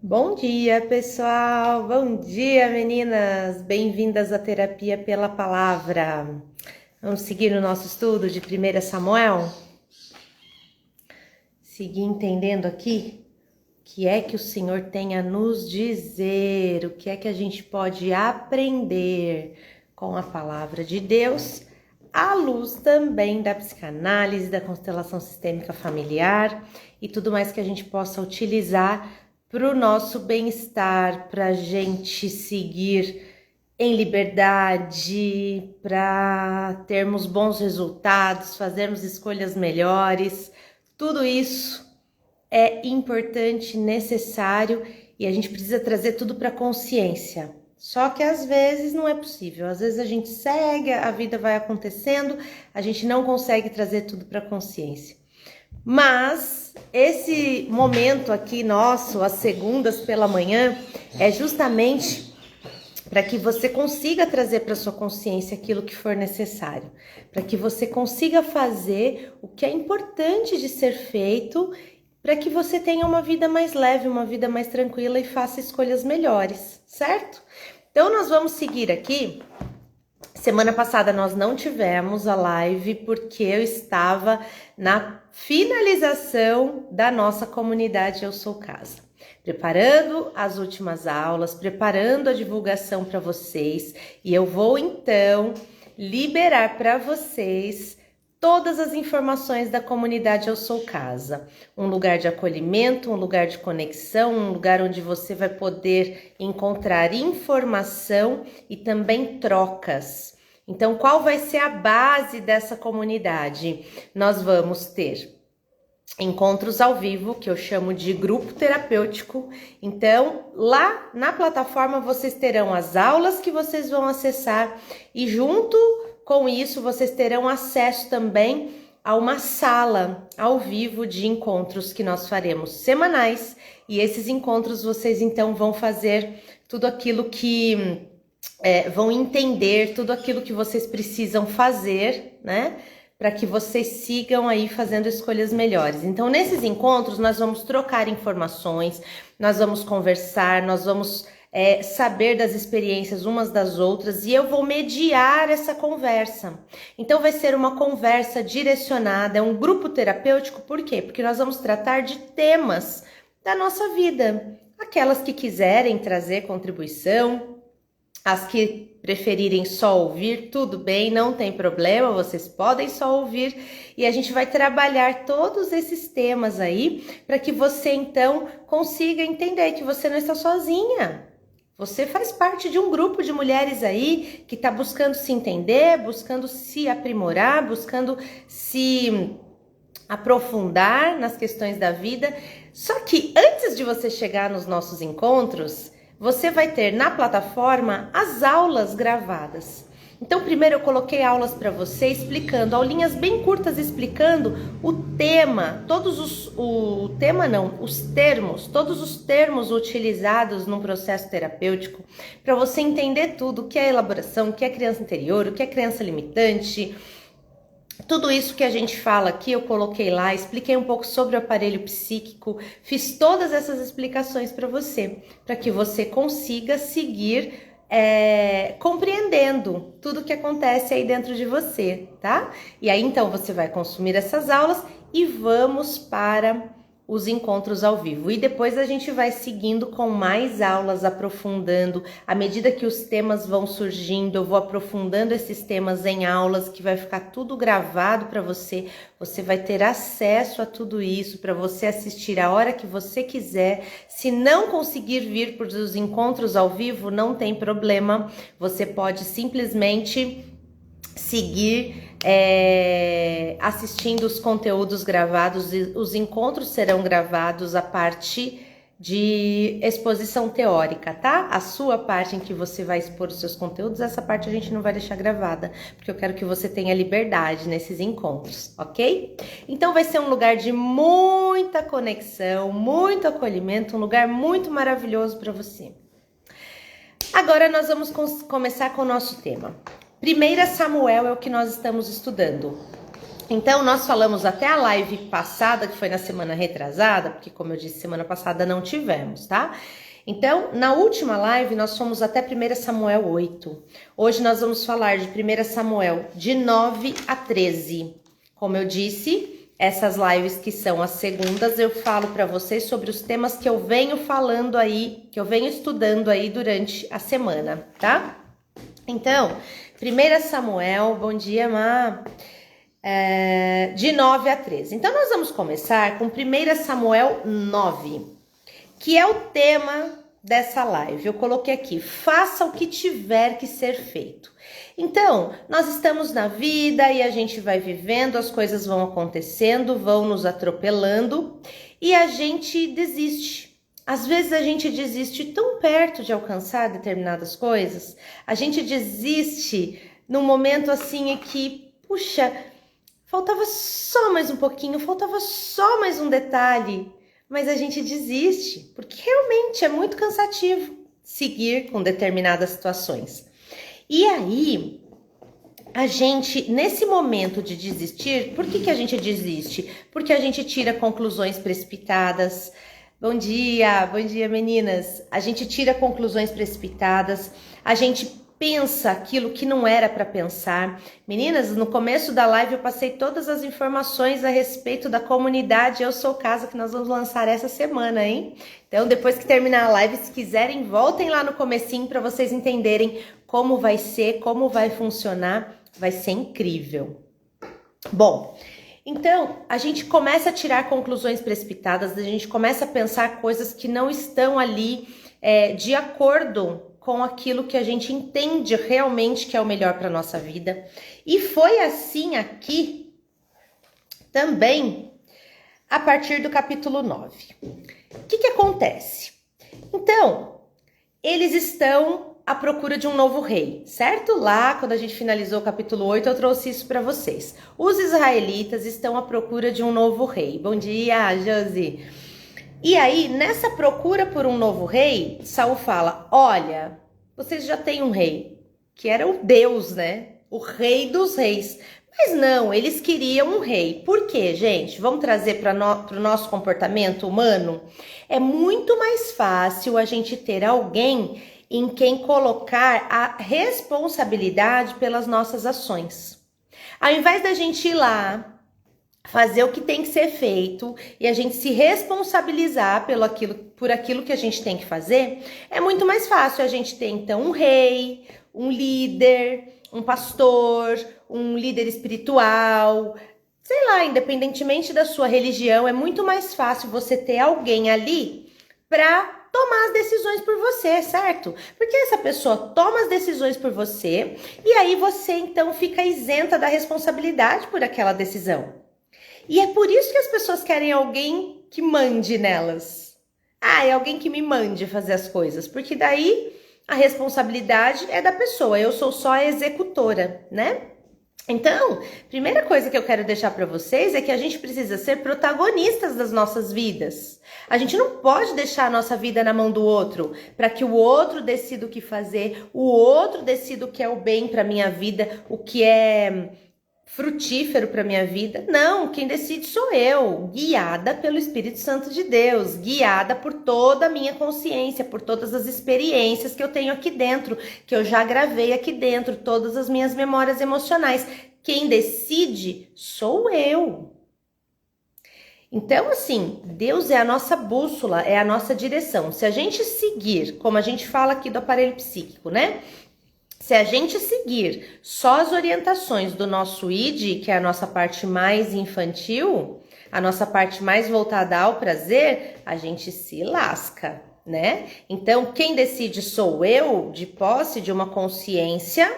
Bom dia, pessoal! Bom dia, meninas! Bem-vindas à Terapia pela Palavra. Vamos seguir o nosso estudo de 1 Samuel? Seguir entendendo aqui o que é que o Senhor tem a nos dizer, o que é que a gente pode aprender com a Palavra de Deus, à luz também da psicanálise, da constelação sistêmica familiar e tudo mais que a gente possa utilizar para o nosso bem-estar, para a gente seguir em liberdade, para termos bons resultados, fazermos escolhas melhores. Tudo isso é importante, necessário e a gente precisa trazer tudo para a consciência. Só que às vezes não é possível, às vezes a gente segue, a vida vai acontecendo, a gente não consegue trazer tudo para a consciência. Mas esse momento aqui nosso, às segundas pela manhã, é justamente para que você consiga trazer para sua consciência aquilo que for necessário, para que você consiga fazer o que é importante de ser feito, para que você tenha uma vida mais leve, uma vida mais tranquila e faça escolhas melhores, certo? Então nós vamos seguir aqui. Semana passada nós não tivemos a live porque eu estava na finalização da nossa comunidade Eu Sou Casa, preparando as últimas aulas, preparando a divulgação para vocês, e eu vou então liberar para vocês todas as informações da comunidade Eu Sou Casa, um lugar de acolhimento, um lugar de conexão, um lugar onde você vai poder encontrar informação e também trocas. Então, qual vai ser a base dessa comunidade? Nós vamos ter encontros ao vivo, que eu chamo de grupo terapêutico. Então, lá na plataforma vocês terão as aulas que vocês vão acessar e junto com isso vocês terão acesso também a uma sala ao vivo de encontros que nós faremos semanais. E esses encontros vocês então vão fazer tudo aquilo que vão entender tudo aquilo que vocês precisam fazer, né? Para que vocês sigam aí fazendo escolhas melhores. Então, nesses encontros, nós vamos trocar informações, nós vamos conversar, nós vamos saber das experiências umas das outras e eu vou mediar essa conversa. Então, vai ser uma conversa direcionada, é um grupo terapêutico, por quê? Porque nós vamos tratar de temas da nossa vida. Aquelas que quiserem trazer contribuição, as que preferirem só ouvir, tudo bem, não tem problema, vocês podem só ouvir e a gente vai trabalhar todos esses temas aí para que você então consiga entender que você não está sozinha. Você faz parte de um grupo de mulheres aí que está buscando se entender, buscando se aprimorar, buscando se aprofundar nas questões da vida. Só que antes de você chegar nos nossos encontros, você vai ter na plataforma as aulas gravadas. Então, primeiro eu coloquei aulas para você explicando, aulinhas bem curtas explicando o tema, todos os termos utilizados num processo terapêutico, para você entender tudo, o que é elaboração, o que é criança interior, o que é criança limitante. Tudo isso que a gente fala aqui, eu coloquei lá, expliquei um pouco sobre o aparelho psíquico, fiz todas essas explicações para você, para que você consiga seguir compreendendo tudo que acontece aí dentro de você, tá? E aí então você vai consumir essas aulas e vamos para os encontros ao vivo. E depois a gente vai seguindo com mais aulas, aprofundando. À medida que os temas vão surgindo, eu vou aprofundando esses temas em aulas, que vai ficar tudo gravado para você. Você vai ter acesso a tudo isso para você assistir a hora que você quiser. Se não conseguir vir para os encontros ao vivo, não tem problema. Você pode simplesmente seguir assistindo os conteúdos gravados. Os encontros serão gravados a parte de exposição teórica, tá? A sua parte em que você vai expor os seus conteúdos, essa parte a gente não vai deixar gravada, porque eu quero que você tenha liberdade nesses encontros, ok? Então vai ser um lugar de muita conexão, muito acolhimento, um lugar muito maravilhoso para você. Agora nós vamos começar com o nosso tema. 1 Samuel é o que nós estamos estudando. Então, nós falamos até a live passada, que foi na semana retrasada, porque como eu disse, semana passada não tivemos, tá? Então, na última live, nós fomos até 1 Samuel 8. Hoje nós vamos falar de 1 Samuel de 9 a 13. Como eu disse, essas lives que são as segundas, eu falo para vocês sobre os temas que eu venho falando aí, que eu venho estudando aí durante a semana, tá? Então, 1 Samuel, bom dia, Má. De 9 a 13. Então, nós vamos começar com 1 Samuel 9, que é o tema dessa live. Eu coloquei aqui, faça o que tiver que ser feito. Então, nós estamos na vida e a gente vai vivendo, as coisas vão acontecendo, vão nos atropelando e a gente desiste. Às vezes a gente desiste tão perto de alcançar determinadas coisas, a gente desiste num momento assim em que, puxa, faltava só mais um pouquinho, faltava só mais um detalhe, mas a gente desiste, porque realmente é muito cansativo seguir com determinadas situações. E aí, a gente, nesse momento de desistir, por que a gente desiste? Porque a gente tira conclusões precipitadas. Bom dia meninas. A gente tira conclusões precipitadas, a gente pensa aquilo que não era para pensar. Meninas, no começo da live eu passei todas as informações a respeito da comunidade Eu Sou Casa, que nós vamos lançar essa semana, hein? Então, depois que terminar a live, se quiserem, voltem lá no comecinho para vocês entenderem como vai ser, como vai funcionar. Vai ser incrível. Bom, então, a gente começa a tirar conclusões precipitadas, a gente começa a pensar coisas que não estão ali de acordo com aquilo que a gente entende realmente que é o melhor para a nossa vida. E foi assim aqui também a partir do capítulo 9. O que acontece? Então, eles estão à procura de um novo rei, certo? Lá, quando a gente finalizou o capítulo 8, eu trouxe isso para vocês. Os israelitas estão à procura de um novo rei. Bom dia, Josi. E aí, nessa procura por um novo rei, Saul fala, olha, vocês já têm um rei, que era o Deus, né? O rei dos reis. Mas não, eles queriam um rei. Por quê, gente? Vamos trazer para o nosso comportamento humano? É muito mais fácil a gente ter alguém em quem colocar a responsabilidade pelas nossas ações. Ao invés da gente ir lá, fazer o que tem que ser feito e a gente se responsabilizar por aquilo que a gente tem que fazer, é muito mais fácil a gente ter então um rei, um líder, um pastor, um líder espiritual, sei lá, independentemente da sua religião, é muito mais fácil você ter alguém ali para tomar as decisões por você, certo? Porque essa pessoa toma as decisões por você e aí você então fica isenta da responsabilidade por aquela decisão. E é por isso que as pessoas querem alguém que mande nelas. É alguém que me mande fazer as coisas, porque daí a responsabilidade é da pessoa, eu sou só a executora, né? Então, primeira coisa que eu quero deixar para vocês é que a gente precisa ser protagonistas das nossas vidas. A gente não pode deixar a nossa vida na mão do outro, para que o outro decida o que fazer, o outro decida o que é o bem para minha vida, o que é frutífero para minha vida. Não, quem decide sou eu, guiada pelo Espírito Santo de Deus, guiada por toda a minha consciência, por todas as experiências que eu tenho aqui dentro, que eu já gravei aqui dentro, todas as minhas memórias emocionais. Quem decide sou eu. Então, assim, Deus é a nossa bússola, é a nossa direção. Se a gente seguir, como a gente fala aqui do aparelho psíquico, né? Se a gente seguir só as orientações do nosso id, que é a nossa parte mais infantil, a nossa parte mais voltada ao prazer, a gente se lasca, né? Então, quem decide sou eu, de posse de uma consciência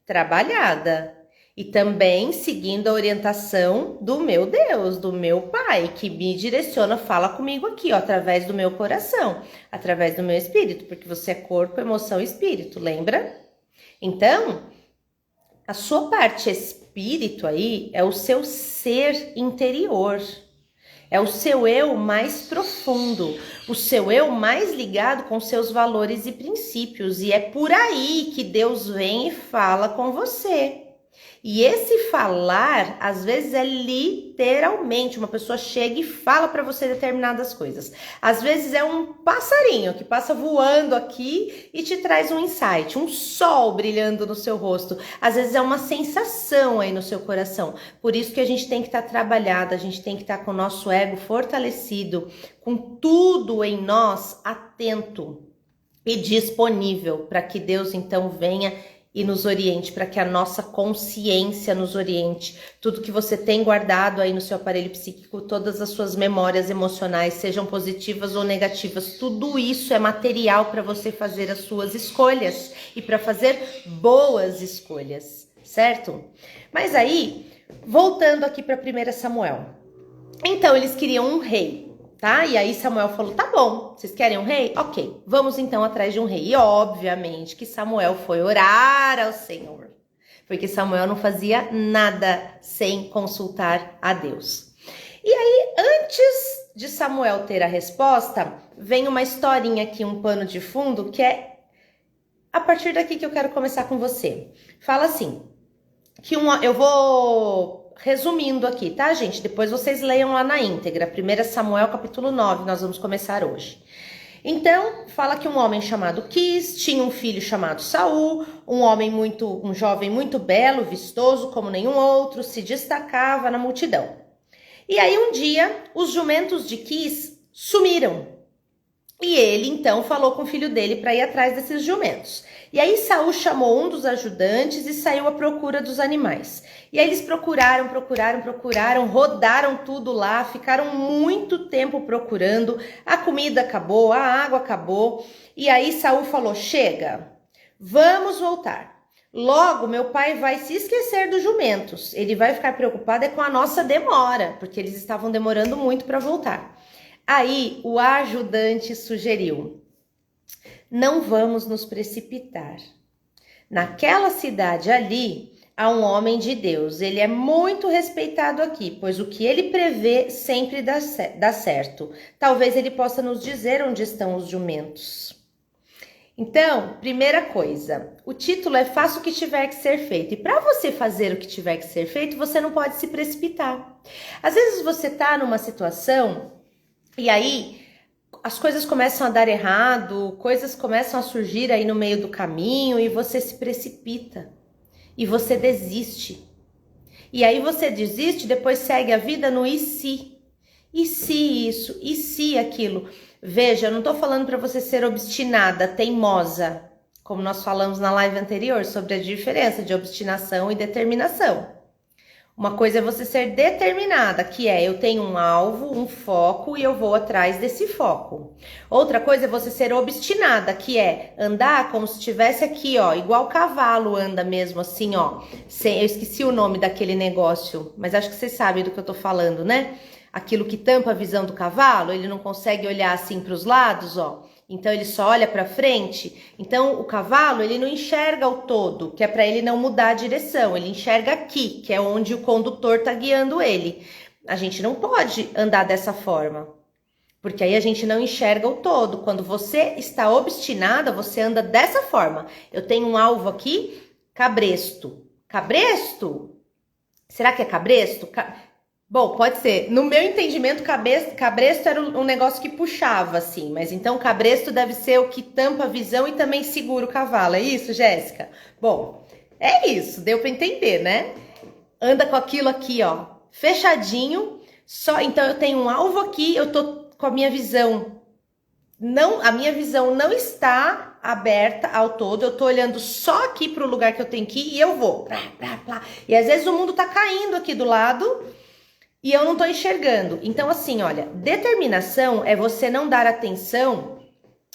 trabalhada. E também seguindo a orientação do meu Deus, do meu Pai, que me direciona, fala comigo aqui, ó, através do meu coração, através do meu espírito, porque você é corpo, emoção e espírito, lembra? Então, a sua parte espírito aí é o seu ser interior, é o seu eu mais profundo, o seu eu mais ligado com seus valores e princípios, e é por aí que Deus vem e fala com você. E esse falar, às vezes, é literalmente uma pessoa chega e fala para você determinadas coisas. Às vezes é um passarinho que passa voando aqui e te traz um insight, um sol brilhando no seu rosto. Às vezes é uma sensação aí no seu coração. Por isso que a gente tem que estar trabalhado, a gente tem que estar com o nosso ego fortalecido, com tudo em nós atento e disponível para que Deus então venha e nos oriente, para que a nossa consciência nos oriente. Tudo que você tem guardado aí no seu aparelho psíquico, todas as suas memórias emocionais, sejam positivas ou negativas, tudo isso é material para você fazer as suas escolhas e para fazer boas escolhas, certo? Mas aí, voltando aqui para 1 Samuel. Então, eles queriam um rei. Tá? E aí Samuel falou, tá bom, vocês querem um rei? Ok, vamos então atrás de um rei. E obviamente que Samuel foi orar ao Senhor, porque Samuel não fazia nada sem consultar a Deus. E aí, antes de Samuel ter a resposta, vem uma historinha aqui, um pano de fundo, que é a partir daqui que eu quero começar com você. Fala assim, que eu vou resumindo aqui, tá, gente? Depois vocês leiam lá na íntegra. 1 Samuel, capítulo 9, nós vamos começar hoje. Então, fala que um homem chamado Quis tinha um filho chamado Saul, um jovem muito belo, vistoso como nenhum outro, se destacava na multidão. E aí um dia, os jumentos de Quis sumiram. E ele, então, falou com o filho dele para ir atrás desses jumentos. E aí Saul chamou um dos ajudantes e saiu à procura dos animais. E aí eles procuraram, rodaram tudo lá, ficaram muito tempo procurando. A comida acabou, a água acabou. E aí Saul falou, chega, vamos voltar. Logo, meu pai vai se esquecer dos jumentos. Ele vai ficar preocupado com a nossa demora, porque eles estavam demorando muito para voltar. Aí o ajudante sugeriu, não vamos nos precipitar. Naquela cidade ali há um homem de Deus, ele é muito respeitado aqui, pois o que ele prevê sempre dá certo. Talvez ele possa nos dizer onde estão os jumentos. Então, primeira coisa, o título é Faça o que tiver que ser feito. E para você fazer o que tiver que ser feito, você não pode se precipitar. Às vezes você está numa situação e aí as coisas começam a dar errado, coisas começam a surgir aí no meio do caminho e você se precipita e você desiste. E aí você desiste, depois segue a vida no e se? E se isso? E se aquilo? Veja, eu não tô falando para você ser obstinada, teimosa, como nós falamos na live anterior sobre a diferença de obstinação e determinação. Uma coisa é você ser determinada, que é eu tenho um alvo, um foco e eu vou atrás desse foco. Outra coisa é você ser obstinada, que é andar como se estivesse aqui, ó, igual o cavalo anda mesmo assim, ó. Eu esqueci o nome daquele negócio, mas acho que vocês sabem do que eu tô falando, né? Aquilo que tampa a visão do cavalo, ele não consegue olhar assim para os lados, ó. Então ele só olha para frente. Então o cavalo, ele não enxerga o todo, que é para ele não mudar a direção. Ele enxerga aqui, que é onde o condutor tá guiando ele. A gente não pode andar dessa forma, porque aí a gente não enxerga o todo. Quando você está obstinada, você anda dessa forma. Eu tenho um alvo aqui, cabresto. Cabresto? Será que é cabresto? Bom, pode ser. No meu entendimento, cabresto era um negócio que puxava, assim. Mas então, cabresto deve ser o que tampa a visão e também segura o cavalo. É isso, Jéssica? Bom, é isso. Deu para entender, né? Anda com aquilo aqui, ó, fechadinho. Então, eu tenho um alvo aqui, eu tô com a minha visão. A minha visão não está aberta ao todo. Eu tô olhando só aqui para o lugar que eu tenho que ir e eu vou. E às vezes o mundo tá caindo aqui do lado e eu não tô enxergando. Então, assim, olha, determinação é você não dar atenção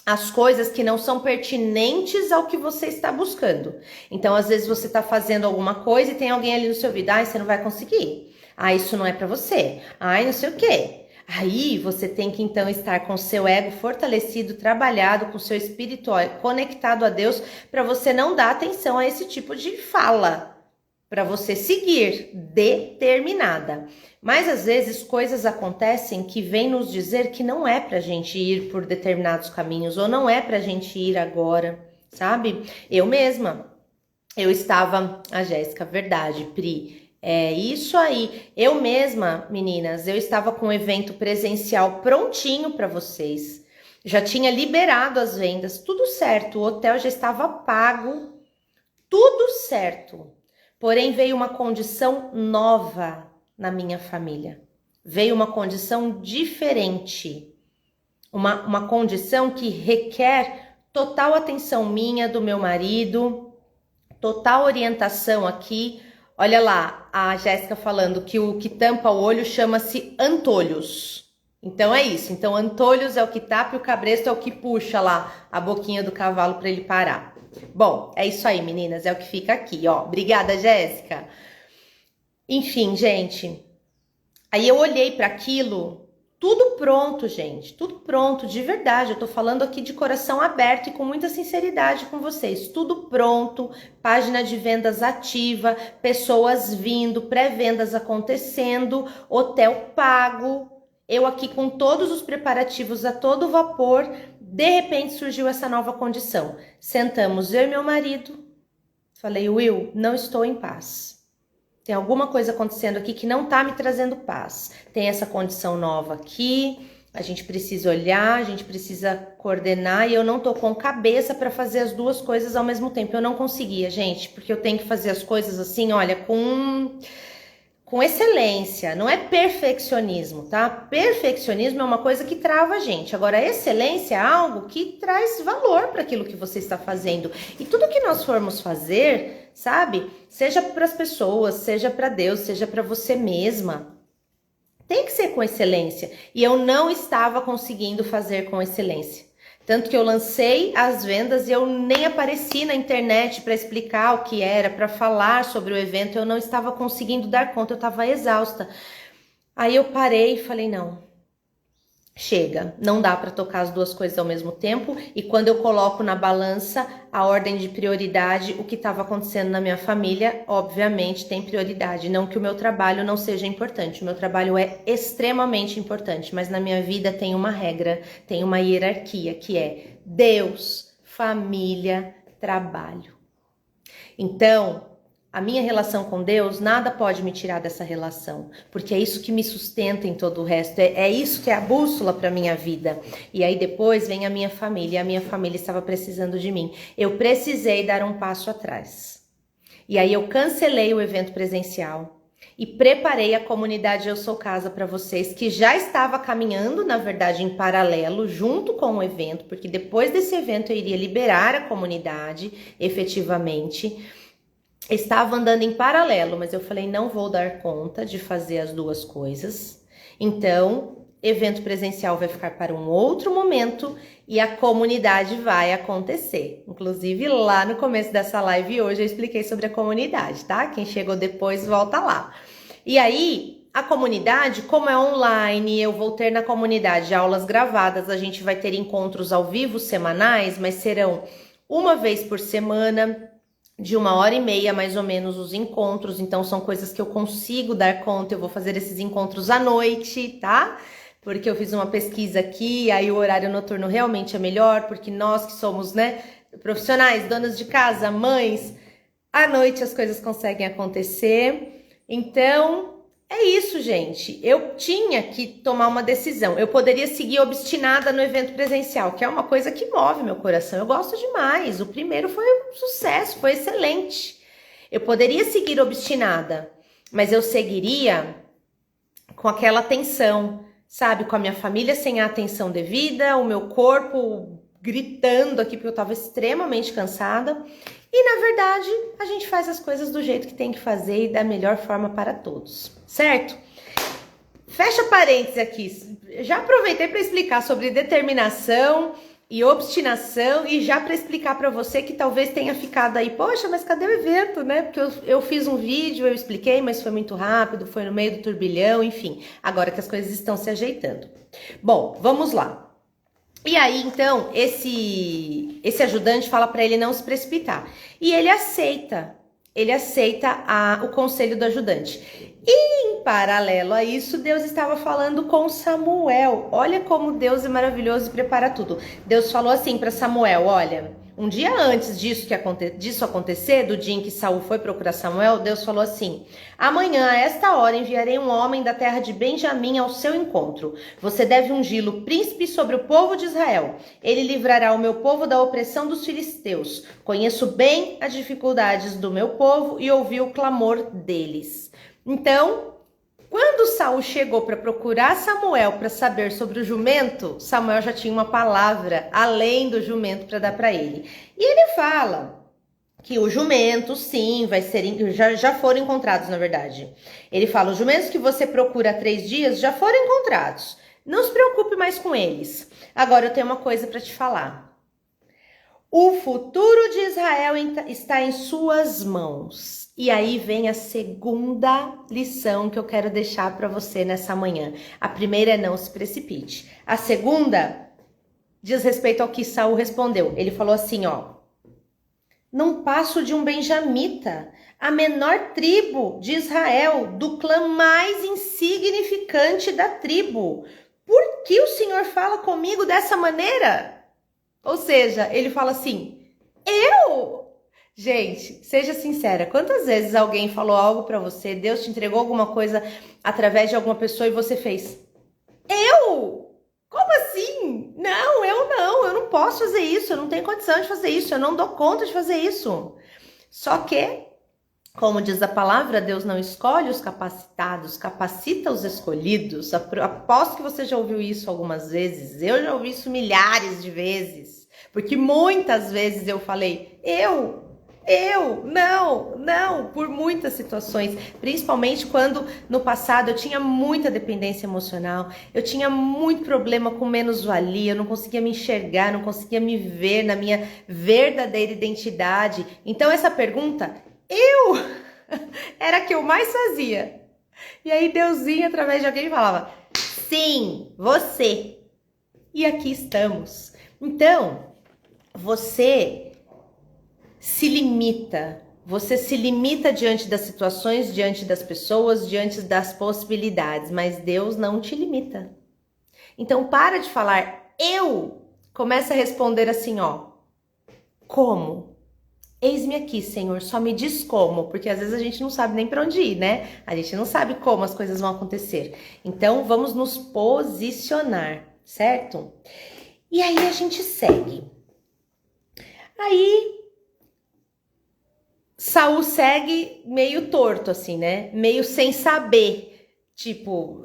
às coisas que não são pertinentes ao que você está buscando. Então, às vezes você tá fazendo alguma coisa e tem alguém ali no seu ouvido, ai, você não vai conseguir. Ah, isso não é pra você. Ai, não sei o quê. Aí, você tem que, então, estar com o seu ego fortalecido, trabalhado, com o seu espírito conectado a Deus, para você não dar atenção a esse tipo de fala, para você seguir determinada. Mas às vezes coisas acontecem que vêm nos dizer que não é pra gente ir por determinados caminhos, ou não é pra gente ir agora, sabe? Eu mesma, eu estava... A Jéssica, verdade, Pri. É isso aí. Eu mesma, meninas, eu estava com um evento presencial prontinho para vocês. Já tinha liberado as vendas, tudo certo. O hotel já estava pago, tudo certo. Porém, veio uma condição nova na minha família. Veio uma condição diferente. Uma condição que requer total atenção minha, do meu marido, total orientação aqui. Olha lá, a Jéssica falando que o que tampa o olho chama-se antolhos. Então é isso. Então antolhos é o que tapa e o cabresto é o que puxa lá a boquinha do cavalo para ele parar. Bom, é isso aí, meninas. É o que fica aqui, ó. Obrigada, Jéssica. Enfim, gente. Aí eu olhei para aquilo, tudo pronto, gente. Tudo pronto, de verdade. Eu tô falando aqui de coração aberto e com muita sinceridade com vocês. Tudo pronto, página de vendas ativa, pessoas vindo, pré-vendas acontecendo, hotel pago. Eu aqui com todos os preparativos a todo vapor, de repente surgiu essa nova condição. Sentamos eu e meu marido, falei, Will, não estou em paz. Tem alguma coisa acontecendo aqui que não tá me trazendo paz. Tem essa condição nova aqui, a gente precisa olhar, a gente precisa coordenar e eu não tô com cabeça para fazer as duas coisas ao mesmo tempo. Eu não conseguia, gente, porque eu tenho que fazer as coisas assim, olha, com excelência, não é perfeccionismo, tá? Perfeccionismo é uma coisa que trava a gente. Agora, a excelência é algo que traz valor para aquilo que você está fazendo. E tudo que nós formos fazer, sabe? Seja para as pessoas, seja para Deus, seja para você mesma, tem que ser com excelência. E eu não estava conseguindo fazer com excelência. Tanto que eu lancei as vendas e eu nem apareci na internet para explicar o que era, para falar sobre o evento. Eu não estava conseguindo dar conta, eu estava exausta. Aí eu parei e falei, não, chega, não dá para tocar as duas coisas ao mesmo tempo. E quando eu coloco na balança a ordem de prioridade, o que estava acontecendo na minha família, obviamente tem prioridade. Não que o meu trabalho não seja importante, o meu trabalho é extremamente importante, mas na minha vida tem uma regra, tem uma hierarquia, que é Deus, família, trabalho. Então, a minha relação com Deus, nada pode me tirar dessa relação, porque é isso que me sustenta em todo o resto, é isso que é a bússola para a minha vida. E aí depois vem a minha família, e a minha família estava precisando de mim. Eu precisei dar um passo atrás. E aí eu cancelei o evento presencial e preparei a comunidade Eu Sou Casa para vocês, que já estava caminhando, na verdade, em paralelo, junto com o evento, porque depois desse evento eu iria liberar a comunidade, efetivamente. Estava andando em paralelo, mas eu falei, não vou dar conta de fazer as duas coisas. Então, evento presencial vai ficar para um outro momento e a comunidade vai acontecer. Inclusive, lá no começo dessa live hoje eu expliquei sobre a comunidade, tá? Quem chegou depois, volta lá. E aí, a comunidade, como é online, eu vou ter na comunidade aulas gravadas, a gente vai ter encontros ao vivo semanais, mas serão uma vez por semana, de 1h30 mais ou menos os encontros, então são coisas que eu consigo dar conta. Eu vou fazer esses encontros à noite, tá? Porque eu fiz uma pesquisa aqui, aí o horário noturno realmente é melhor, porque nós que somos, né, profissionais, donas de casa, mães, à noite as coisas conseguem acontecer. Então, é isso, gente. Eu tinha que tomar uma decisão. Eu poderia seguir obstinada no evento presencial, que é uma coisa que move meu coração. Eu gosto demais. O primeiro foi um sucesso, foi excelente. Eu poderia seguir obstinada, mas eu seguiria com aquela atenção, sabe? Com a minha família sem a atenção devida, o meu corpo gritando aqui porque eu estava extremamente cansada. E, na verdade, a gente faz as coisas do jeito que tem que fazer e da melhor forma para todos, certo? Fecha parênteses aqui. Já aproveitei para explicar sobre determinação e obstinação e já para explicar para você que talvez tenha ficado aí, poxa, mas cadê o evento, né? Porque eu fiz um vídeo, eu expliquei, mas foi muito rápido, foi no meio do turbilhão, enfim. Agora que as coisas estão se ajeitando. Bom, vamos lá. E aí, então, esse ajudante fala para ele não se precipitar. E ele aceita o conselho do ajudante. Em paralelo a isso, Deus estava falando com Samuel. Olha como Deus é maravilhoso e prepara tudo. Deus falou assim para Samuel, olha, um dia antes disso acontecer, do dia em que Saul foi procurar Samuel, Deus falou assim, amanhã a esta hora enviarei um homem da terra de Benjamim ao seu encontro. Você deve ungí-lo príncipe sobre o povo de Israel. Ele livrará o meu povo da opressão dos filisteus. Conheço bem as dificuldades do meu povo e ouvi o clamor deles. Então, quando Saul chegou para procurar Samuel para saber sobre o jumento, Samuel já tinha uma palavra além do jumento para dar para ele. E ele fala que o jumento, sim, já foram encontrados, na verdade. Ele fala, os jumentos que você procura há 3 dias já foram encontrados. Não se preocupe mais com eles. Agora eu tenho uma coisa para te falar. O futuro de Israel está em suas mãos. E aí vem a segunda lição que eu quero deixar para você nessa manhã. A primeira é não se precipite. A segunda diz respeito ao que Saul respondeu. Ele falou assim, ó. Não passo de um benjamita, a menor tribo de Israel, do clã mais insignificante da tribo. Por que o Senhor fala comigo dessa maneira? Ou seja, ele fala assim, eu? Gente, seja sincera, quantas vezes alguém falou algo pra você, Deus te entregou alguma coisa através de alguma pessoa e você fez, eu? Como assim? Não, eu não posso fazer isso, eu não tenho condição de fazer isso, eu não dou conta de fazer isso. Só que, como diz a palavra, Deus não escolhe os capacitados, capacita os escolhidos. Aposto que você já ouviu isso algumas vezes, eu já ouvi isso milhares de vezes, porque muitas vezes eu falei, não, por muitas situações, principalmente quando no passado eu tinha muita dependência emocional, eu tinha muito problema com menos-valia, eu não conseguia me enxergar, não conseguia me ver na minha verdadeira identidade. Então essa pergunta, era a que eu mais fazia. E aí Deus vinha através de alguém e falava, sim, você. E aqui estamos. Então, você se limita diante das situações, diante das pessoas, diante das possibilidades, mas Deus não te limita. Então para de falar começa a responder assim, ó, como? Eis-me aqui, Senhor, só me diz como, porque às vezes a gente não sabe nem para onde ir, né? A gente não sabe como as coisas vão acontecer. Então vamos nos posicionar, certo? E aí a gente segue. Aí Saul segue meio torto, assim, né? Meio sem saber. Tipo,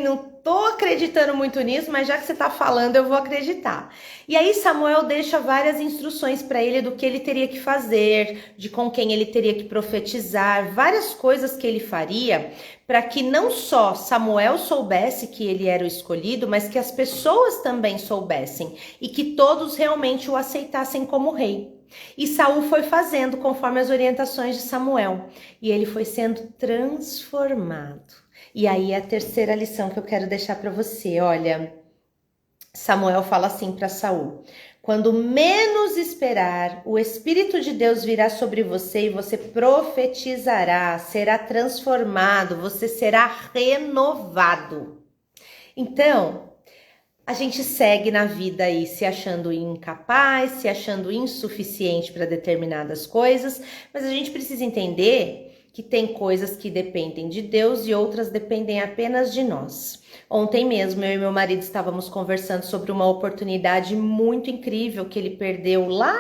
não tô acreditando muito nisso, mas já que você tá falando, eu vou acreditar. E aí Samuel deixa várias instruções para ele do que ele teria que fazer, de com quem ele teria que profetizar, várias coisas que ele faria para que não só Samuel soubesse que ele era o escolhido, mas que as pessoas também soubessem e que todos realmente o aceitassem como rei. E Saul foi fazendo conforme as orientações de Samuel. E ele foi sendo transformado. E aí a terceira lição que eu quero deixar para você. Olha, Samuel fala assim para Saul. Quando menos esperar, o Espírito de Deus virá sobre você e você profetizará, será transformado, você será renovado. Então, a gente segue na vida aí se achando incapaz, se achando insuficiente para determinadas coisas, mas a gente precisa entender que tem coisas que dependem de Deus e outras dependem apenas de nós. Ontem mesmo eu e meu marido estávamos conversando sobre uma oportunidade muito incrível que ele perdeu lá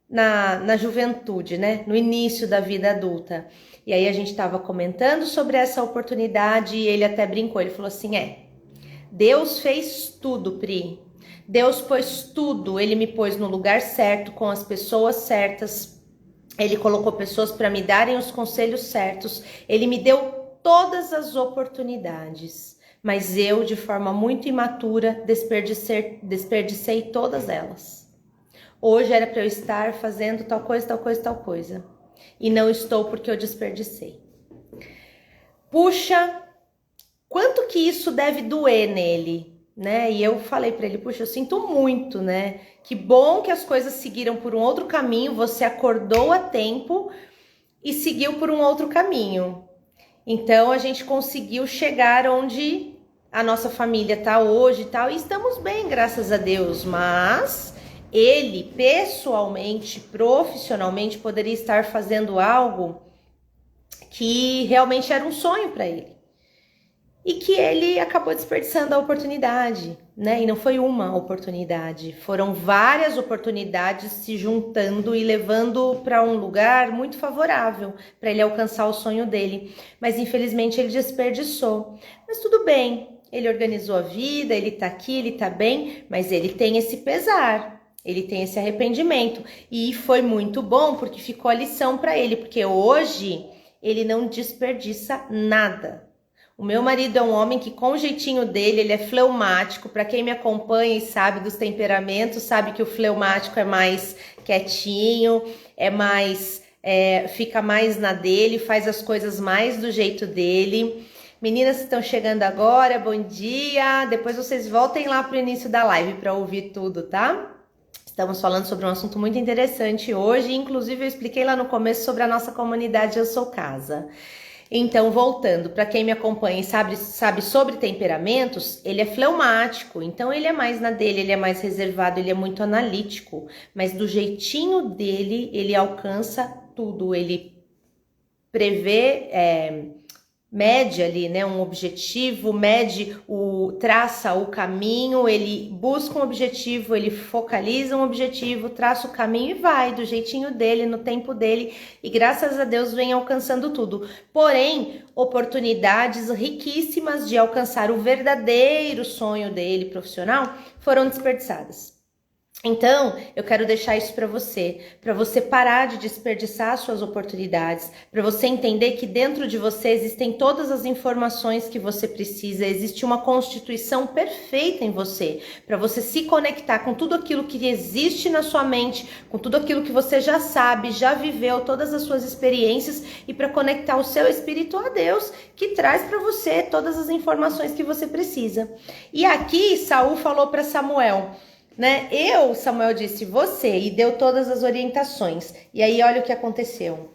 na juventude, né? No início da vida adulta. E aí a gente estava comentando sobre essa oportunidade e ele até brincou, ele falou assim, Deus fez tudo, Pri. Deus pôs tudo. Ele me pôs no lugar certo, com as pessoas certas. Ele colocou pessoas para me darem os conselhos certos. Ele me deu todas as oportunidades. Mas eu, de forma muito imatura, desperdicei todas elas. Hoje era para eu estar fazendo tal coisa, tal coisa, tal coisa. E não estou porque eu desperdicei. Puxa, quanto que isso deve doer nele, né? E eu falei para ele, puxa, eu sinto muito, né? Que bom que as coisas seguiram por um outro caminho, você acordou a tempo e seguiu por um outro caminho. Então a gente conseguiu chegar onde a nossa família está hoje e tal, e estamos bem, graças a Deus, mas ele pessoalmente, profissionalmente, poderia estar fazendo algo que realmente era um sonho para ele. E que ele acabou desperdiçando a oportunidade, né? E não foi uma oportunidade, foram várias oportunidades se juntando e levando para um lugar muito favorável para ele alcançar o sonho dele. Mas infelizmente ele desperdiçou. Mas tudo bem, ele organizou a vida, ele tá aqui, ele tá bem, mas ele tem esse pesar. Ele tem esse arrependimento. E foi muito bom porque ficou a lição para ele, porque hoje ele não desperdiça nada. O meu marido é um homem que, com o jeitinho dele, ele é fleumático. Para quem me acompanha e sabe dos temperamentos, sabe que o fleumático é mais quietinho, fica mais na dele, faz as coisas mais do jeito dele. Meninas que estão chegando agora, bom dia. Depois vocês voltem lá para o início da live para ouvir tudo, tá? Estamos falando sobre um assunto muito interessante hoje. Inclusive, eu expliquei lá no começo sobre a nossa comunidade Eu Sou Casa. Então, voltando, para quem me acompanha e sabe sobre temperamentos, ele é fleumático, então ele é mais na dele, ele é mais reservado, ele é muito analítico, mas do jeitinho dele, ele alcança tudo, ele prevê, mede ali, né, um objetivo, traça o caminho, ele busca um objetivo, ele focaliza um objetivo, traça o caminho e vai do jeitinho dele, no tempo dele, e graças a Deus vem alcançando tudo. Porém, oportunidades riquíssimas de alcançar o verdadeiro sonho dele profissional foram desperdiçadas. Então, eu quero deixar isso para você parar de desperdiçar suas oportunidades, para você entender que dentro de você existem todas as informações que você precisa, existe uma constituição perfeita em você, para você se conectar com tudo aquilo que existe na sua mente, com tudo aquilo que você já sabe, já viveu, todas as suas experiências, e para conectar o seu espírito a Deus, que traz para você todas as informações que você precisa. E aqui, Saul falou para Samuel, né? Samuel disse você, e deu todas as orientações. E aí olha o que aconteceu.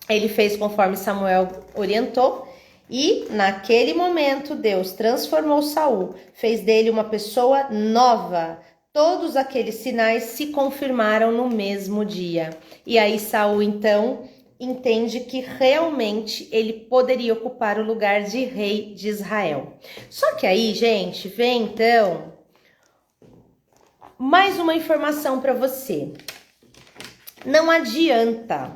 Ele fez conforme Samuel orientou, e naquele momento Deus transformou Saul, fez dele uma pessoa nova. Todos aqueles sinais se confirmaram no mesmo dia. E aí Saul então entende que realmente ele poderia ocupar o lugar de rei de Israel. Só que aí, gente, vem então mais uma informação para você. Não adianta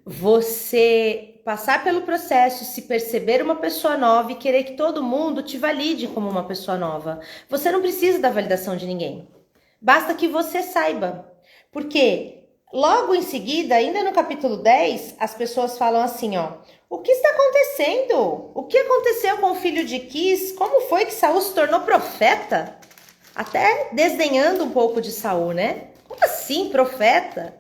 você passar pelo processo, se perceber uma pessoa nova e querer que todo mundo te valide como uma pessoa nova. Você não precisa da validação de ninguém. Basta que você saiba. Porque logo em seguida, ainda no capítulo 10, as pessoas falam assim, ó: o que está acontecendo? O que aconteceu com o filho de Quis? Como foi que Saul se tornou profeta? Até desdenhando um pouco de Saul, né? Como assim, profeta?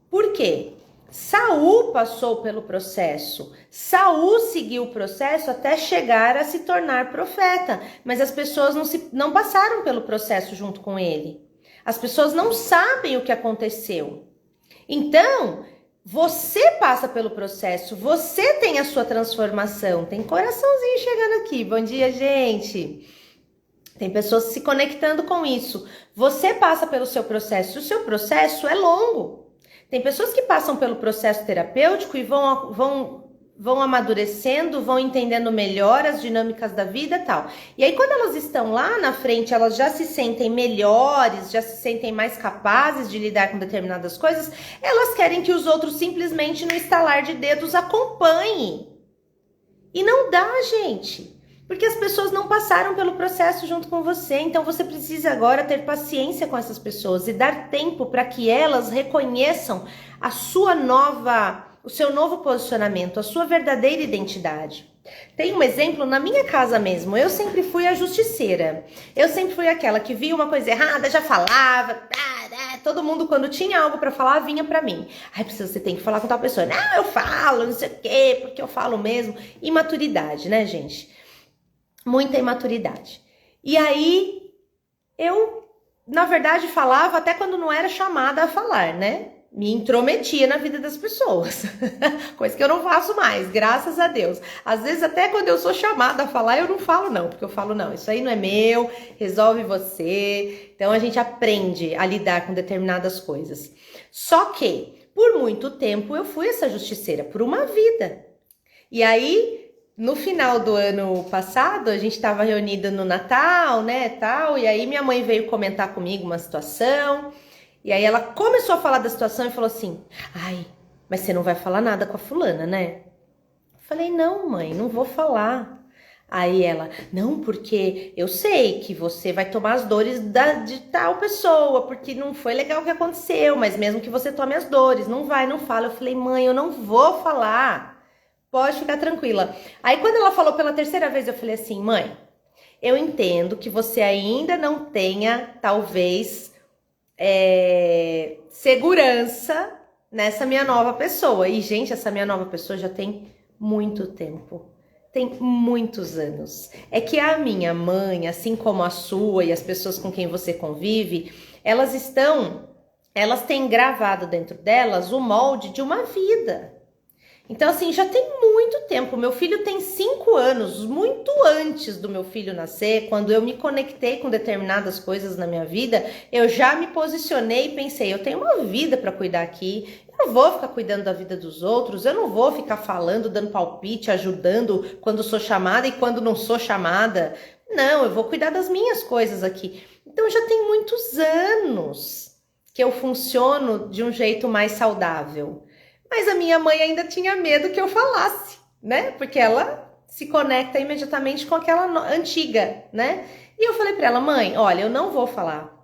Por quê? Saul passou pelo processo. Saul seguiu o processo até chegar a se tornar profeta. Mas as pessoas não passaram pelo processo junto com ele. As pessoas não sabem o que aconteceu. Então, você passa pelo processo. Você tem a sua transformação. Tem coraçãozinho chegando aqui. Bom dia, gente. Tem pessoas se conectando com isso. Você passa pelo seu processo. O seu processo é longo. Tem pessoas que passam pelo processo terapêutico e vão amadurecendo, vão entendendo melhor as dinâmicas da vida e tal. E aí, quando elas estão lá na frente, elas já se sentem melhores, já se sentem mais capazes de lidar com determinadas coisas, elas querem que os outros simplesmente, no estalar de dedos, acompanhem. E não dá, gente. Porque as pessoas não passaram pelo processo junto com você. Então você precisa agora ter paciência com essas pessoas e dar tempo para que elas reconheçam o seu novo posicionamento, a sua verdadeira identidade. Tem um exemplo na minha casa mesmo. Eu sempre fui a justiceira. Eu sempre fui aquela que via uma coisa errada, já falava. Todo mundo, quando tinha algo para falar, vinha para mim. Ai, você tem que falar com tal pessoa. Não, eu falo, não sei o quê, porque eu falo mesmo. Imaturidade, né, gente? Muita imaturidade. E aí, eu, na verdade, falava até quando não era chamada a falar, né? me intrometia na vida das pessoas, coisa que eu não faço mais, graças a Deus. Às vezes até quando eu sou chamada a falar, eu não falo não, porque eu falo não, isso aí não é meu, resolve você. Então a gente aprende a lidar com determinadas coisas. Só que, por muito tempo, eu fui essa justiceira, por uma vida. E aí, no final do ano passado, a gente estava reunida no Natal, né, tal, e aí minha mãe veio comentar comigo uma situação. E aí ela começou a falar da situação e falou assim, ai, mas você não vai falar nada com a fulana, né? Eu falei, não, mãe, não vou falar. Aí ela, não, porque eu sei que você vai tomar as dores de tal pessoa, porque não foi legal o que aconteceu, mas mesmo que você tome as dores, não vai, não fala. Eu falei, mãe, eu não vou falar, pode ficar tranquila. Aí quando ela falou pela terceira vez, eu falei assim, mãe, eu entendo que você ainda não tenha, talvez, segurança nessa minha nova pessoa. E, gente, essa minha nova pessoa já tem muito tempo. Tem muitos anos. É que a minha mãe, assim como a sua e as pessoas com quem você convive, elas têm gravado dentro delas o molde de uma vida. Então, assim, já tem muito tempo. Meu filho tem 5 anos, muito antes do meu filho nascer, quando eu me conectei com determinadas coisas na minha vida, eu já me posicionei e pensei, eu tenho uma vida para cuidar aqui, eu não vou ficar cuidando da vida dos outros, eu não vou ficar falando, dando palpite, ajudando quando sou chamada e quando não sou chamada. Não, eu vou cuidar das minhas coisas aqui. Então, já tem muitos anos que eu funciono de um jeito mais saudável. Mas a minha mãe ainda tinha medo que eu falasse, né? Porque ela se conecta imediatamente com aquela antiga, né? E eu falei para ela, mãe, olha, eu não vou falar.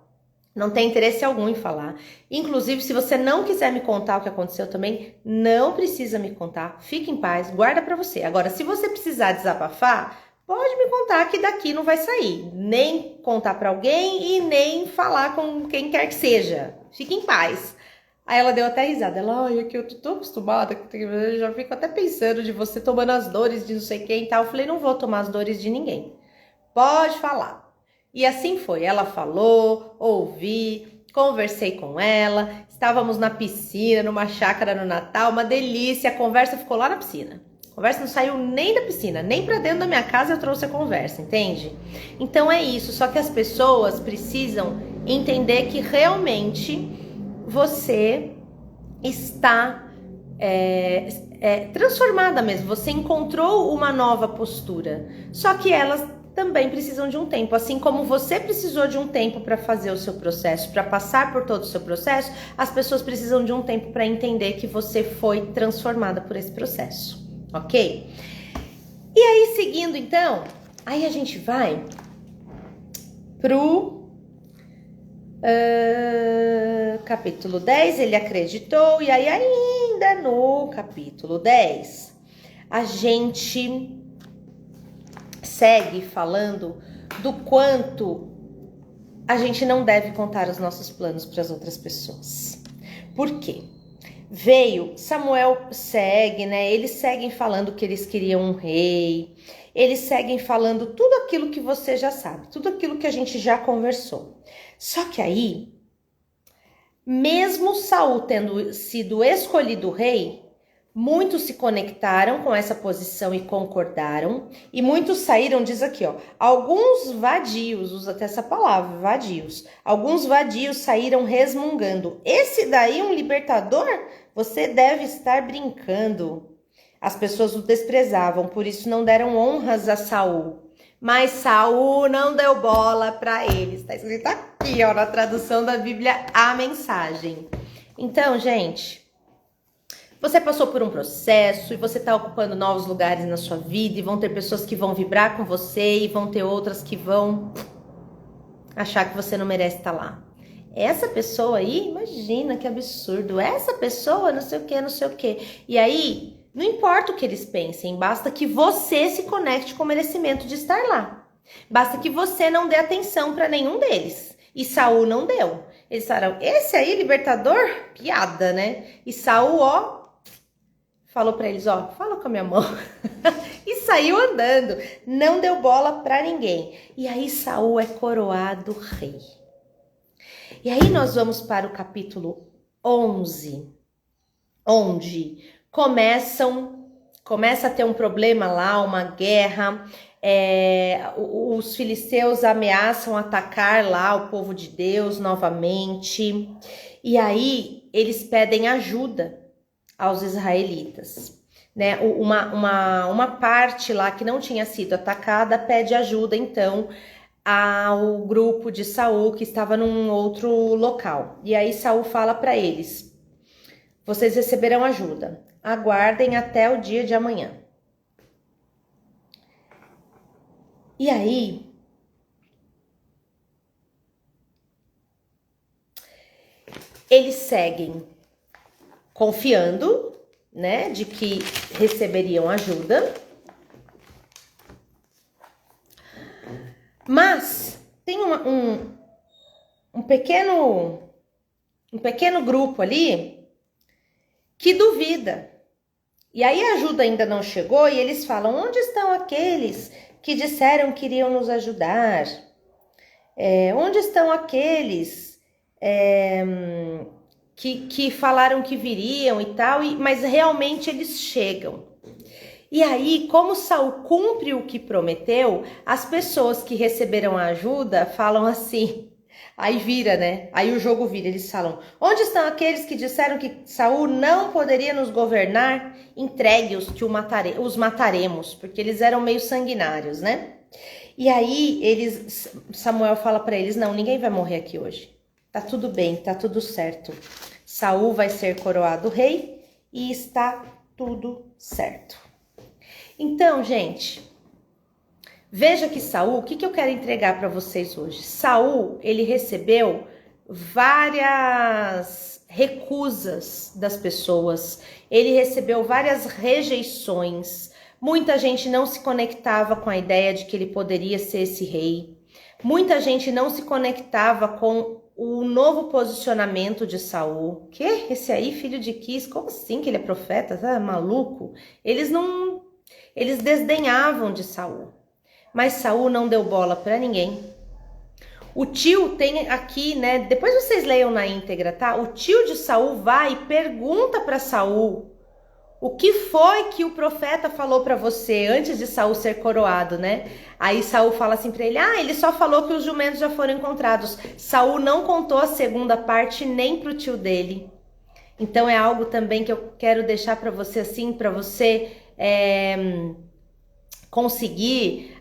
Não tem interesse algum em falar. Inclusive, se você não quiser me contar o que aconteceu também, não precisa me contar. Fique em paz, guarda para você. Agora, se você precisar desabafar, pode me contar que daqui não vai sair. Nem contar para alguém e nem falar com quem quer que seja. Fique em paz. Aí ela deu até risada, ela, olha que eu tô tão acostumada, eu já fico até pensando de você tomando as dores de não sei quem e tal. Eu falei, não vou tomar as dores de ninguém, pode falar. E assim foi, ela falou, ouvi, conversei com ela, estávamos na piscina, numa chácara no Natal, uma delícia, a conversa ficou lá na piscina. A conversa não saiu nem da piscina, nem pra dentro da minha casa eu trouxe a conversa, entende? Então é isso, só que as pessoas precisam entender que realmente você está transformada mesmo, você encontrou uma nova postura, só que elas também precisam de um tempo, assim como você precisou de um tempo para fazer o seu processo, para passar por todo o seu processo, as pessoas precisam de um tempo para entender que você foi transformada por esse processo, ok? E aí, seguindo então, aí a gente vai pro capítulo 10, ele acreditou, e aí ainda no capítulo 10, a gente segue falando do quanto a gente não deve contar os nossos planos para as outras pessoas. Por quê? Samuel segue, né? Eles seguem falando que eles queriam um rei, eles seguem falando tudo aquilo que você já sabe, tudo aquilo que a gente já conversou. Só que aí, mesmo Saul tendo sido escolhido rei, muitos se conectaram com essa posição e concordaram, e muitos saíram, diz aqui, ó, alguns vadios, usa até essa palavra, vadios, alguns vadios saíram resmungando, esse daí um libertador? Você deve estar brincando. As pessoas o desprezavam, por isso não deram honras a Saul. Mas Saul não deu bola para eles. Está escrito aqui, ó, na tradução da Bíblia, a mensagem. Então, gente, você passou por um processo e você está ocupando novos lugares na sua vida e vão ter pessoas que vão vibrar com você e vão ter outras que vão achar que você não merece estar lá. Essa pessoa aí, imagina que absurdo. Essa pessoa, não sei o que, não sei o que. E aí, não importa o que eles pensem, basta que você se conecte com o merecimento de estar lá. Basta que você não dê atenção para nenhum deles. E Saul não deu. Eles falaram, esse aí, libertador? Piada, né? E Saul, ó, falou para eles, ó, fala com a minha mão. E saiu andando. Não deu bola para ninguém. E aí Saul é coroado rei. E aí nós vamos para o capítulo 11, onde começa a ter um problema lá, uma guerra, os filisteus ameaçam atacar lá o povo de Deus novamente, e aí eles pedem ajuda aos israelitas, né? Uma parte lá que não tinha sido atacada pede ajuda então ao grupo de Saul que estava num outro local. E aí Saul fala para eles: vocês receberão ajuda, aguardem até o dia de amanhã. E aí eles seguem confiando, né, de que receberiam ajuda. Mas tem um pequeno grupo ali que duvida. E aí a ajuda ainda não chegou e eles falam: onde estão aqueles que disseram que iriam nos ajudar? Onde estão aqueles que falaram que viriam e tal, mas realmente eles chegam. E aí, como Saul cumpre o que prometeu, as pessoas que receberam a ajuda falam assim, aí vira, né? Aí o jogo vira, eles falam: onde estão aqueles que disseram que Saul não poderia nos governar? Entregue-os que os mataremos, porque eles eram meio sanguinários, né? E aí Samuel fala para eles: não, ninguém vai morrer aqui hoje. Tá tudo bem, tá tudo certo. Saul vai ser coroado rei e está tudo certo. Então, gente, veja que Saul, o que eu quero entregar para vocês hoje? Saul, ele recebeu várias recusas das pessoas, ele recebeu várias rejeições, muita gente não se conectava com a ideia de que ele poderia ser esse rei, muita gente não se conectava com o novo posicionamento de Saul. Que? Esse aí, filho de Quis, como assim que ele é profeta? Tá maluco? Eles desdenhavam de Saul. Mas Saul não deu bola para ninguém. O tio tem aqui, né? Depois vocês leiam na íntegra, tá? O tio de Saul vai e pergunta para Saul: o que foi que o profeta falou para você antes de Saul ser coroado, né? Aí Saul fala assim para ele: ele só falou que os jumentos já foram encontrados. Saul não contou a segunda parte nem pro tio dele. Então é algo também que eu quero deixar para você assim, para você conseguir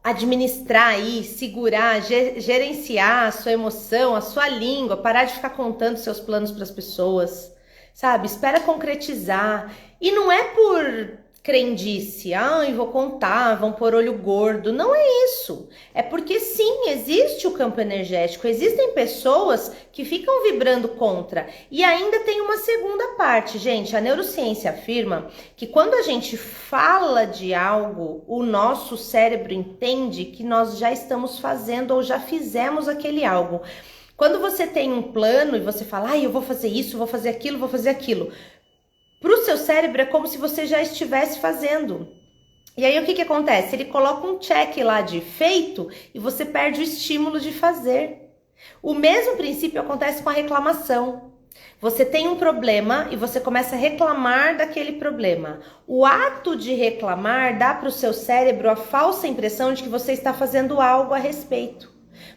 administrar aí, segurar, gerenciar a sua emoção, a sua língua, parar de ficar contando seus planos para as pessoas, sabe? Espera concretizar. E não é por crendice, vou contar, vão pôr olho gordo. Não é isso. É porque sim, existe o campo energético, existem pessoas que ficam vibrando contra. E ainda tem uma segunda parte, gente. A neurociência afirma que quando a gente fala de algo, o nosso cérebro entende que nós já estamos fazendo ou já fizemos aquele algo. Quando você tem um plano e você fala: eu vou fazer isso, vou fazer aquilo, vou fazer aquilo, para o seu cérebro é como se você já estivesse fazendo. E aí o que acontece? Ele coloca um check lá de feito e você perde o estímulo de fazer. O mesmo princípio acontece com a reclamação. Você tem um problema e você começa a reclamar daquele problema. O ato de reclamar dá para o seu cérebro a falsa impressão de que você está fazendo algo a respeito.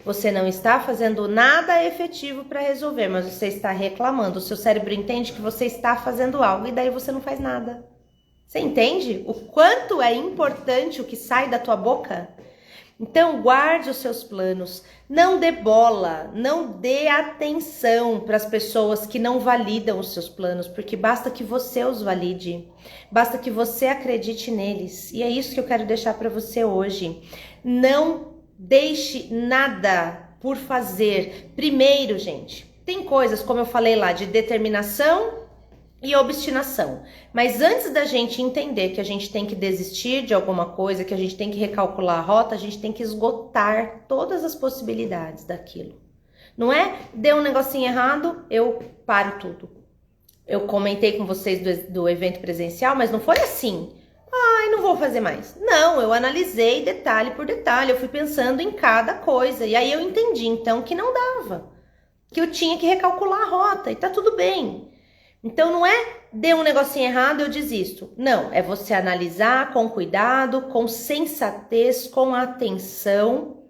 Você não está fazendo nada efetivo para resolver, mas você está reclamando. O seu cérebro entende que você está fazendo algo e daí você não faz nada. Você entende o quanto é importante o que sai da tua boca? Então, guarde os seus planos. Não dê bola, não dê atenção para as pessoas que não validam os seus planos, porque basta que você os valide. Basta que você acredite neles. E é isso que eu quero deixar para você hoje. Não deixe nada por fazer. Primeiro, gente, tem coisas, como eu falei lá, de determinação e obstinação. Mas antes da gente entender que a gente tem que desistir de alguma coisa, que a gente tem que recalcular a rota, a gente tem que esgotar todas as possibilidades daquilo. Não é? Deu um negocinho errado, eu paro tudo. Eu comentei com vocês do evento presencial, mas não foi assim. Não vou fazer mais. Não, eu analisei detalhe por detalhe, eu fui pensando em cada coisa. E aí eu entendi, então, que não dava. que eu tinha que recalcular a rota e tá tudo bem. Então não é deu um negocinho errado, eu desisto. Não, é você analisar com cuidado, com sensatez, com atenção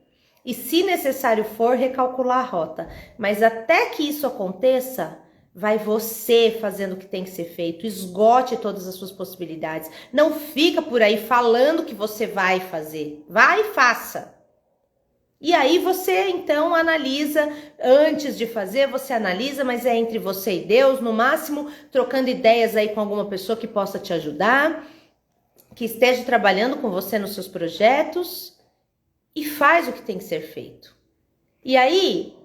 e, se necessário for, recalcular a rota. Mas até que isso aconteça, vai você fazendo o que tem que ser feito, esgote todas as suas possibilidades. Não fica por aí falando que você vai fazer. Vai e faça. E aí você então analisa, antes de fazer, você analisa, mas é entre você e Deus, no máximo trocando ideias aí com alguma pessoa que possa te ajudar, que esteja trabalhando com você nos seus projetos, e faz o que tem que ser feito. E aí,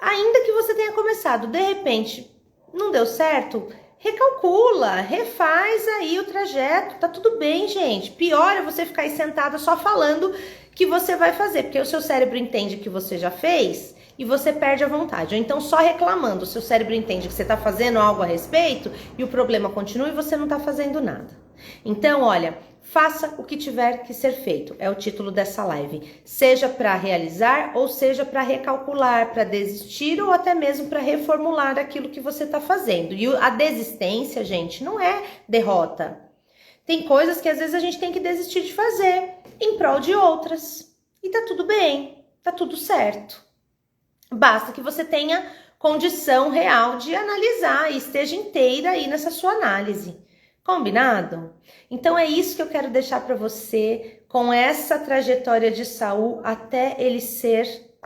ainda que você tenha começado, de repente, não deu certo, recalcula, refaz aí o trajeto, tá tudo bem, gente. Pior é você ficar aí sentada só falando que você vai fazer, porque o seu cérebro entende que você já fez e você perde a vontade. Ou então só reclamando, o seu cérebro entende que você tá fazendo algo a respeito e o problema continua e você não tá fazendo nada. Então, olha, faça o que tiver que ser feito, é o título dessa live. Seja para realizar ou seja para recalcular, para desistir ou até mesmo para reformular aquilo que você está fazendo. E a desistência, gente, não é derrota. Tem coisas que às vezes a gente tem que desistir de fazer em prol de outras. E tá tudo bem, tá tudo certo. Basta que você tenha condição real de analisar e esteja inteira aí nessa sua análise. Combinado? Então é isso que eu quero deixar para você com essa trajetória de Saul até ele ser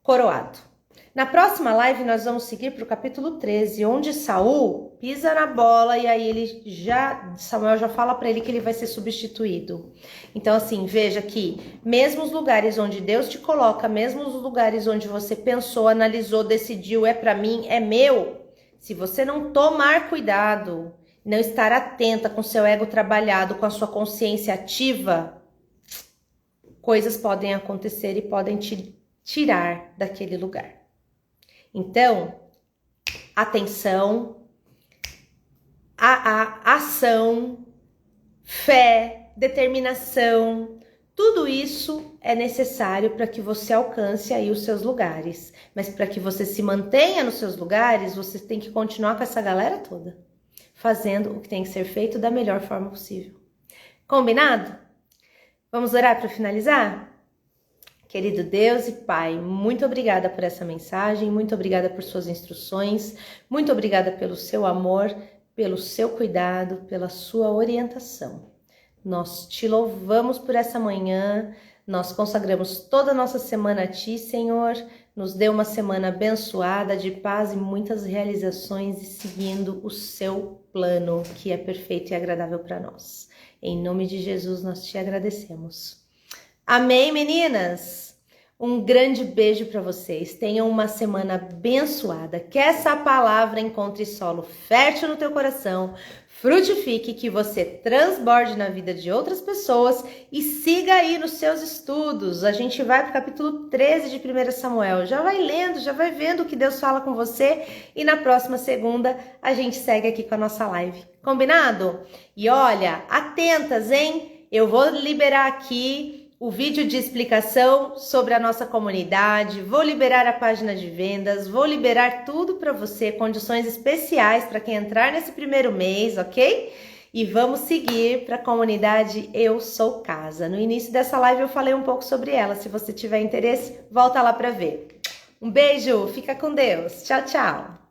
coroado. Na próxima live nós vamos seguir para o capítulo 13, onde Saul pisa na bola e aí Samuel já fala para ele que ele vai ser substituído. Então assim, veja que mesmo os lugares onde Deus te coloca, mesmo os lugares onde você pensou, analisou, decidiu, é para mim, é meu, se você não tomar cuidado, não estar atenta com seu ego trabalhado, com a sua consciência ativa, coisas podem acontecer e podem te tirar daquele lugar. Então, atenção, a ação, fé, determinação, tudo isso é necessário para que você alcance aí os seus lugares. Mas para que você se mantenha nos seus lugares, você tem que continuar com essa galera toda, fazendo o que tem que ser feito da melhor forma possível. Combinado? Vamos orar para finalizar? Querido Deus e Pai, muito obrigada por essa mensagem, muito obrigada por suas instruções, muito obrigada pelo seu amor, pelo seu cuidado, pela sua orientação. Nós te louvamos por essa manhã, nós consagramos toda a nossa semana a Ti, Senhor, nos dê uma semana abençoada, de paz e muitas realizações e seguindo o seu plano, que é perfeito e agradável para nós. Em nome de Jesus, nós te agradecemos. Amém, meninas? Um grande beijo para vocês. Tenham uma semana abençoada. Que essa palavra encontre solo fértil no teu coração, frutifique, que você transborde na vida de outras pessoas e siga aí nos seus estudos. A gente vai para o capítulo 13 de 1 Samuel. Já vai lendo, já vai vendo o que Deus fala com você e na próxima segunda a gente segue aqui com a nossa live. Combinado? E olha, atentas, hein? Eu vou liberar aqui o vídeo de explicação sobre a nossa comunidade, vou liberar a página de vendas, vou liberar tudo para você, condições especiais para quem entrar nesse primeiro mês, ok? E vamos seguir para a comunidade Eu Sou Casa. No início dessa live eu falei um pouco sobre ela, se você tiver interesse, volta lá para ver. Um beijo, fica com Deus, tchau, tchau!